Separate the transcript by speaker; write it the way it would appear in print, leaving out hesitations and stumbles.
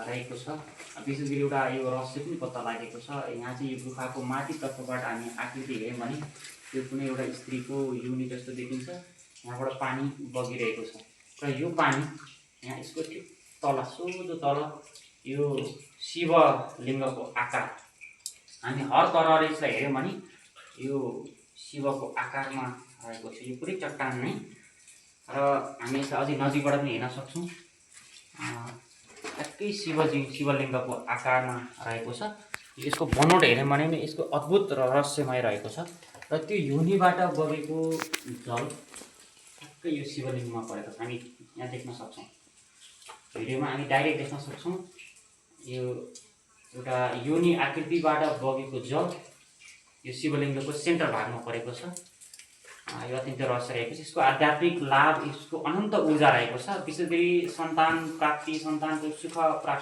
Speaker 1: रहेको छ। विशेष गरी एउटा यो रहस्य पनि पत्ता लागेको छ। यहाँ चाहिँ यो गुफाको माथि तर्फबाट हामी आकृति हेऱ्यौँ भने त्यो कुनै एउटा स्त्रीको योनि जस्तो देखिन्छ। यहाँबाट पानी बगिरहेको छ र यो पानी यहाँ यसको ठिक तल सोझो तल यो शिवलिङ्गको आकार हामी हर तरहले यसलाई हेऱ्यौँ भने यो शिवको आकारमा रहेको छ। यो पुरै चट्टान नै र हामी यसलाई अझै नजिकबाट पनि हेर्न सक्छौँ। ट्याक्कै शिवलिङ्गको आकारमा रहेको छ। यसको बनोट हेऱ्यौँ भने नि यसको अद्भुत रहस्यमय रहेको छ र त्यो योनिबाट बगेको जल ट्याक्कै यो शिवलिङ्गमा परेको छ। हामी यहाँ देख्न सक्छौँ, भिडियोमा हामी डाइरेक्ट देख्न सक्छौँ। यो एउटा योनि आकृतिबाट बगेको जल यो शिवलिङ्गको सेन्टर भागमा परेको छ। यो अत्यन्त रहस्य रहेको छ। यसको आध्यात्मिक लाभ, यसको अनन्त ऊर्जा रहेको छ। विशेष गरी सन्तान प्राप्ति, सन्तानको सुख प्राप्ति